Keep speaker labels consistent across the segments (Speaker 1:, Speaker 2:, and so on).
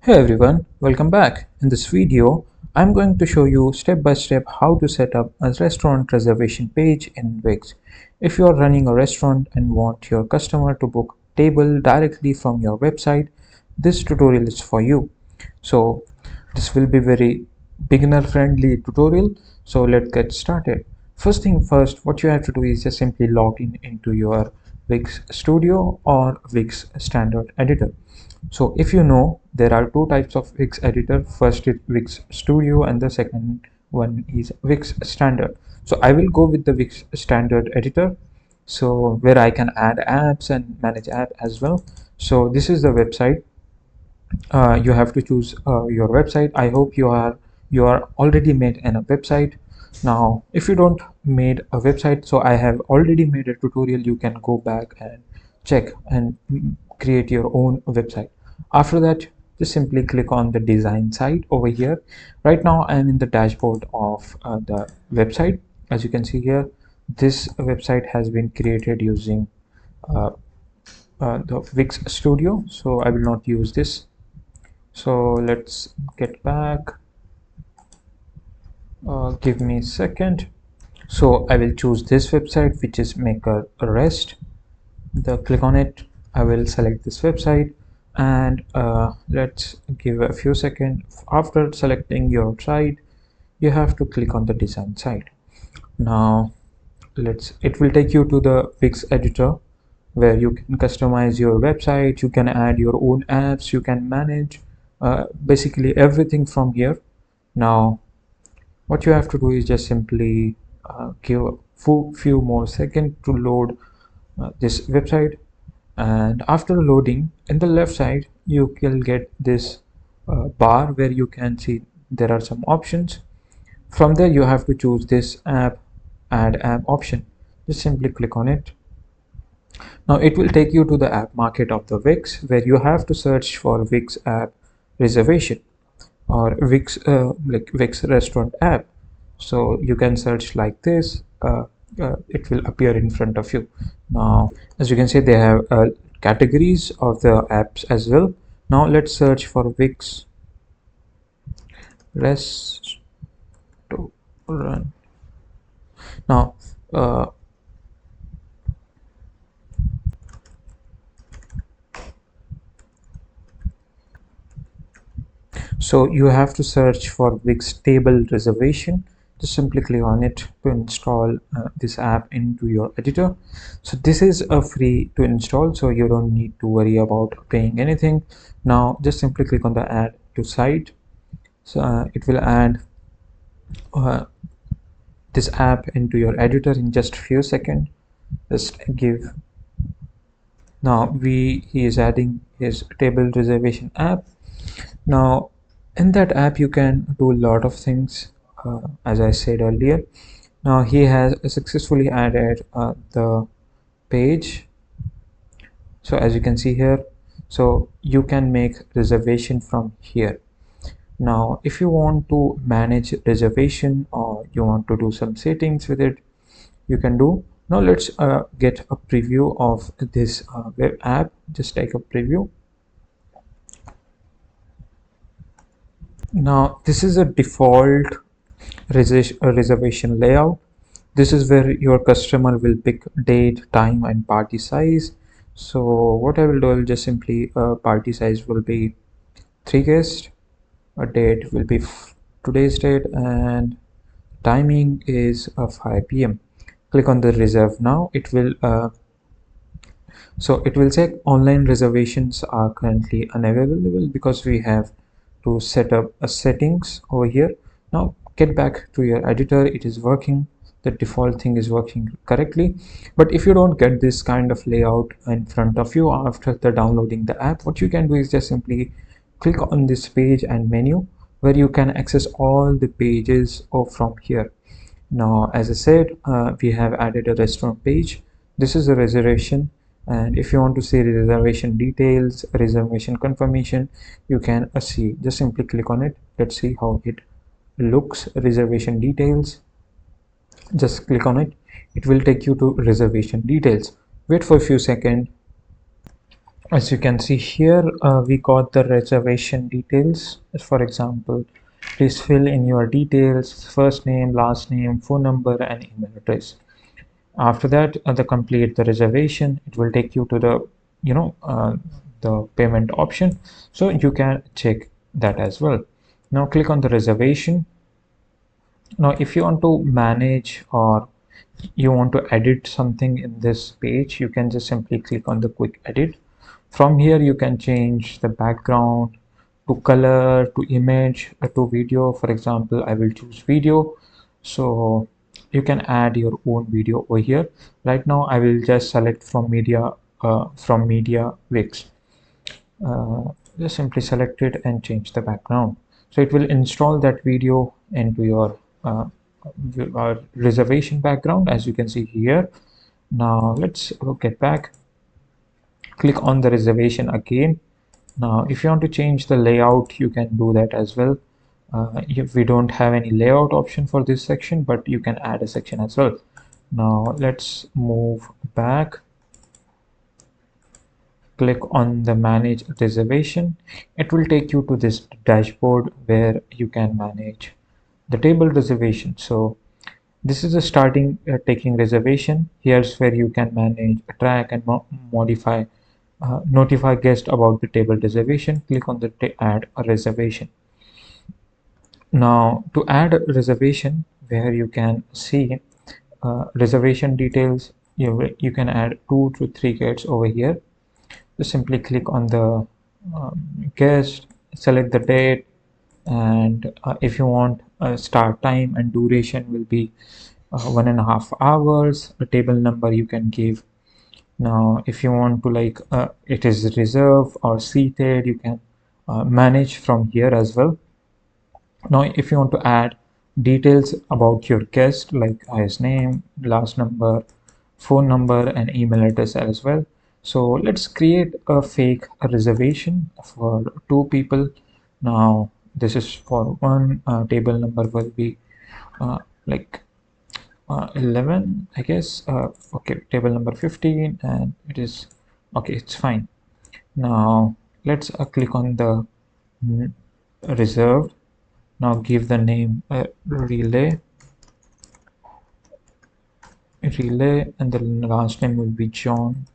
Speaker 1: Hey everyone, welcome back. In this video, I'm going to show you step by step how to set up a restaurant reservation page in Wix. If you are running a restaurant and want your customer to book table directly from your website, this tutorial is for you. So this will be very beginner friendly tutorial. So let's get started. First thing first, what you have to do is just simply log in into your Wix Studio or Wix Standard Editor. So if you know, there are two types of Wix editor. First is Wix Studio and the second one is Wix Standard. So I will go with the Wix Standard editor. So where I can add apps and manage app as well. So this is the website. You have to choose your website. I hope you are already made in a website. Now if you don't made a website, so I have already made a tutorial. You can go back and check and create your own website. After that, just simply click on the design side over here. Right now I am in the dashboard of the website. As you can see here, this website has been created using uh, the Wix Studio, so I will not use this. So let's get back. Give me a second. So I will choose this website, which is Maker Rest. Click on it. I will select this website, and let's give a few seconds. After selecting your site, you have to click on the design side. Now it will take you to the Wix editor, where you can customize your website, you can add your own apps, you can manage basically everything from here. Now what you have to do is just simply give a few more seconds to load this website, and after loading, in the left side you will get this bar where you can see there are some options. From there you have to choose this add app option. Just simply click on it. Now it will take you to the app market of the Wix, where you have to search for Wix app reservation or Wix like Wix restaurant app. So you can search like this. It will appear in front of you. Now as you can see, they have categories of the apps as well. Now let's search for Wix restaurant. Now so you have to search for Wix table reservation. Just simply click on it to install this app into your editor. So this is a free to install, so you don't need to worry about paying anything. Now just simply click on the add to site. So it will add uh, this app into your editor in just a few seconds. Just give. Now he is adding his table reservation app. Now in that app you can do a lot of things, as I said earlier. Now he has successfully added the page. So as you can see here, so you can make reservation from here. Now if you want to manage reservation or you want to do some settings with it, you can do. Now let's get a preview of this web app. Just take a preview. Now this is a default reservation layout. This is where your customer will pick date, time and party size. So what I will do, I will just simply party size will be 3 guests, a date will be today's date, and timing is 5 p.m. Click on the reserve. Now it will so it will say online reservations are currently unavailable because we have to set up a settings over here. Now get back to your editor. It is working. The default thing is working correctly. But if you don't get this kind of layout in front of you after the downloading the app, what you can do is just simply click on this page and menu, where you can access all the pages from here. Now as I said, we have added a restaurant page. This is a reservation, and if you want to see reservation details, reservation confirmation, you can see. Just simply click on it. Let's see how it looks. Reservation details, just click on it. It will take you to reservation details. Wait for a few seconds. As you can see here, we got the reservation details. For example, please fill in your details, first name, last name, phone number, and email address. After that, the complete the reservation, it will take you to the, the payment option. So you can check that as well. Now click on the reservation. Now, if you want to manage or you want to edit something in this page, you can just simply click on the quick edit. From here, you can change the background to color, to image, to video. For example, I will choose video. So you can add your own video over here. Right now, I will just select from media Wix. Just simply select it and change the background. So it will install that video into your reservation background, as you can see here. Now let's get back. Click on the reservation again. Now, if you want to change the layout, you can do that as well. If we don't have any layout option for this section, but you can add a section as well. Now let's move back. Click on the manage reservation. It will take you to this dashboard where you can manage the table reservation. So this is a starting taking reservation. Here's where you can manage, track, and modify, notify guest about the table reservation. Click on the add a reservation. Now to add a reservation, where you can see reservation details, you can add 2 to 3 guests over here. Just simply click on the guest, select the date, and if you want start time and duration will be 1.5 hours. A table number you can give. Now if you want to it is reserved or seated, you can manage from here as well. Now if you want to add details about your guest, like his name, last number, phone number, and email address as well. So let's create a fake reservation for 2 people. Now this is for one. Table number will be uh, like 11, I guess. Okay, table number 15, and it is okay, it's fine. Now let's click on the reserved. Now give the name relay, and the last name will be John,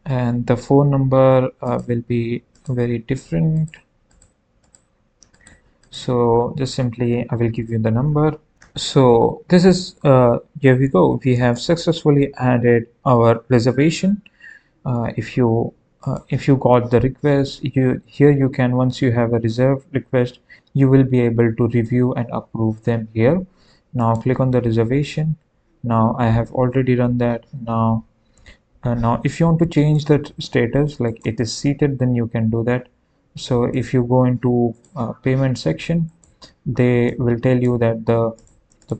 Speaker 1: and the phone number will be very different. So just simply I will give you the number. So this is here we go. We have successfully added our reservation. If you got the request, you can, once you have a reserved request, you will be able to review and approve them here. Now click on the reservation. Now I have already run that. Now if you want to change that status, like it is seated, then you can do that. So if you go into payment section, they will tell you that the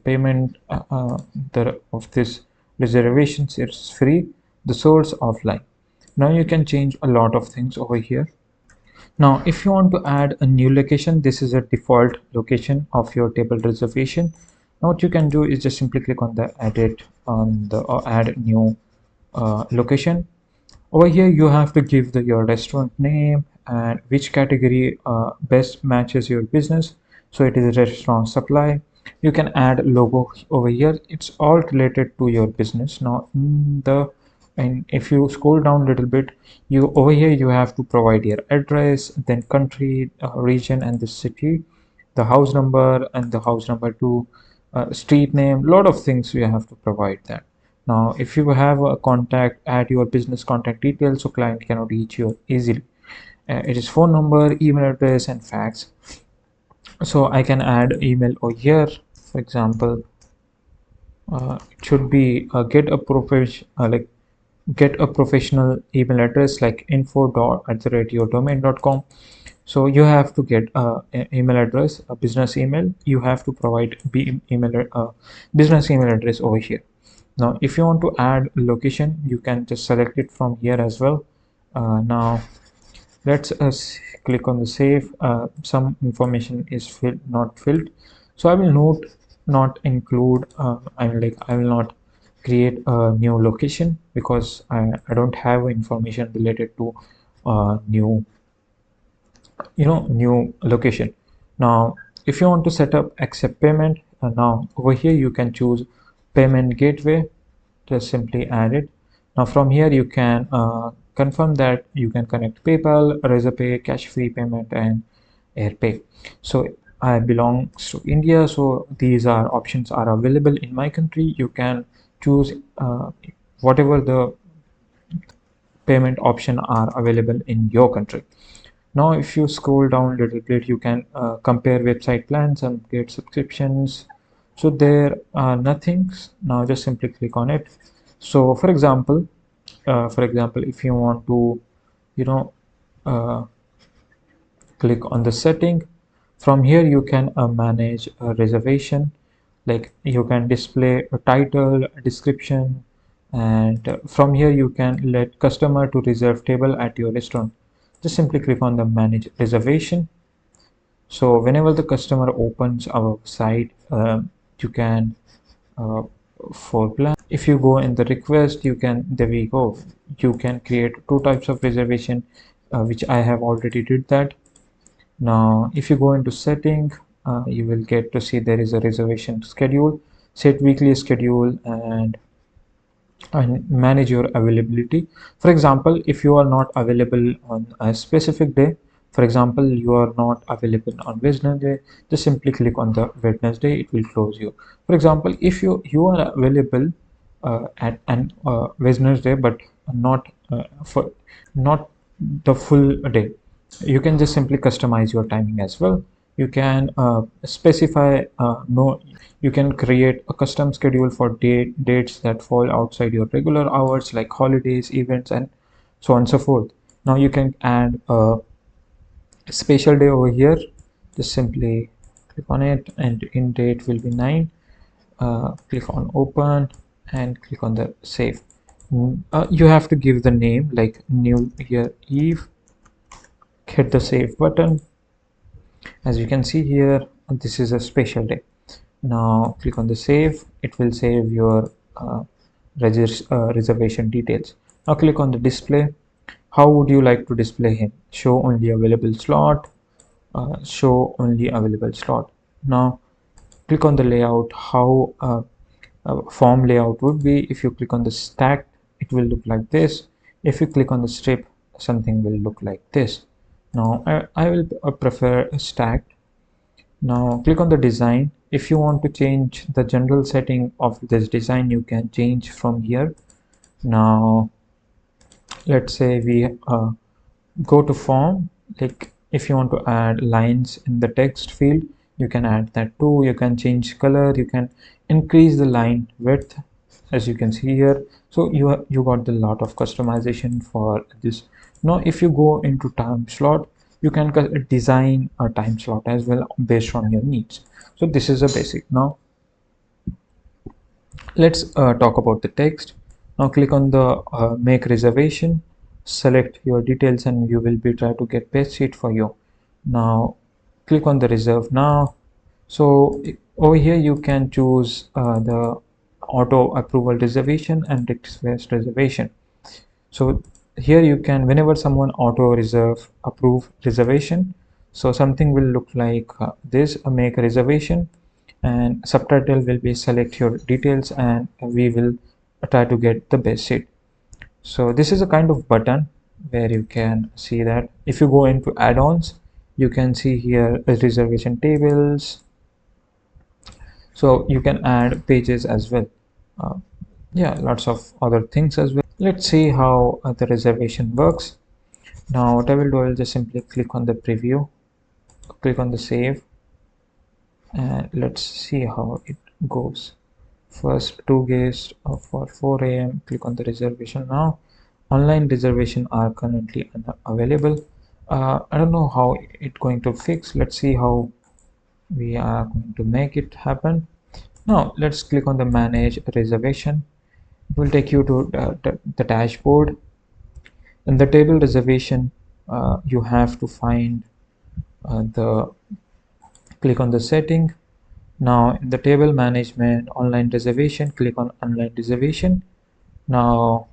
Speaker 1: payment of this reservations is free, the source offline. Now you can change a lot of things over here. Now if you want to add a new location, this is a default location of your table reservation. Now what you can do is just simply click on the edit on the or add new location. Over here you have to give your restaurant name and which category best matches your business. So it is restaurant supply. You can add logo over here. It's all related to your business. Now and if you scroll down a little bit, you over here you have to provide your address, then country, region, and the city, the house number and the house number 2, street name, lot of things you have to provide that. Now if you have a contact, add your business contact details so client cannot reach you easily. It is phone number, email address, and fax. So I can add email over here. For example, it should be get a professional email address like info@yourdomain.com. So you have to get an email address, a business email. You have to provide business email address over here. Now if you want to add location, you can just select it from here as well. Now let's click on the save. Some information is not filled, so I will not include I will not create a new location because I don't have information related to new new location. Now if you want to set up accept payment, now over here you can choose payment gateway. Just simply add it. Now from here you can confirm that you can connect PayPal, Razorpay, cash free payment, and AirPay. So I belongs to India, so these are options are available in my country. You can choose whatever the payment option are available in your country. Now if you scroll down a little bit, you can compare website plans and get subscriptions. So there are nothings. Now just simply click on it. So for example, if you want to you know uh, click on the setting, from here you can manage a reservation, like you can display a title, a description, and from here you can let customer to reserve table at your restaurant. Just simply click on the manage reservation. So whenever the customer opens our site, you can uh, for plan, if you go in the request, you can, there we go, you can create two types of reservation, which I have already did that. Now if you go into setting, you will get to see there is a reservation schedule, set weekly schedule, and manage your availability. For example, if you are not available on a specific day, for example you are not available on Wednesday, just simply click on the Wednesday, it will close you. For example, if you are available at an Wednesday but not for not the full day, you can just simply customize your timing as well. You can specify no you can create a custom schedule for dates that fall outside your regular hours, like holidays, events, and so on and so forth. Now you can add a special day over here. Just simply click on it, and in date will be 9. Click on open and click on the save. You have to give the name like New Year Eve. Hit the save button. As you can see here, this is a special day. Now click on the save. It will save your reservation details. Now click on the display. How would you like to display him? Show only available slot, show only available slot. Now click on the layout. How form layout would be: if you click on the stack, it will look like this. If you click on the strip, something will look like this. Now I will prefer a stacked. Now click on the design. If you want to change the general setting of this design, you can change from here. Now let's say we go to form, like if you want to add lines in the text field, you can add that too. You can change color, you can increase the line width, as you can see here. So you got a lot of customization for this. Now if you go into time slot, you can design a time slot as well based on your needs. So this is a basic. Now let's talk about the text. Now click on the make reservation, select your details, and you will be try to get best seat for you. Now click on the reserve now. So over here you can choose the auto approval reservation and request reservation. So here you can, whenever someone auto reserve approve reservation, so something will look like this: make a reservation, and subtitle will be select your details, and we will try to get the best seat. So this is a kind of button where you can see that. If you go into add-ons, you can see here reservation tables, so you can add pages as well. uh, yeah, lots of other things as well. Let's see how the reservation works. Now what I will do, I will just simply click on the preview, click on the save, and let's see how it goes. First, two guests for 4 a.m. Click on the reservation now. Online reservation are currently unavailable. I don't know how it going to fix. Let's see how we are going to make it happen. Now let's click on the manage reservation. It will take you to the dashboard. In the table reservation, you have to find the click on the setting. Now in the table management, online reservation, click on online reservation. Now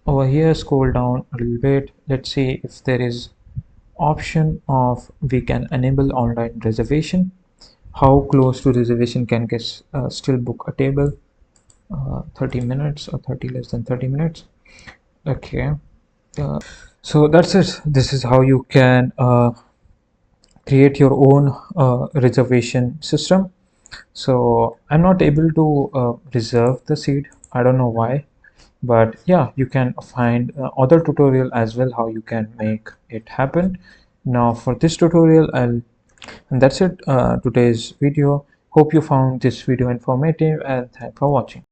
Speaker 1: over here, scroll down a little bit. Let's see if there is option of we can enable online reservation. How close to reservation can guests still book a table? 30 minutes or 30 less than 30 minutes. Okay. So that's it. This is how you can create your own reservation system. So I'm not able to reserve the seat. I don't know why, but yeah, you can find other tutorial as well how you can make it happen. Now for this tutorial, and that's it. Today's video. Hope you found this video informative, and thanks for watching.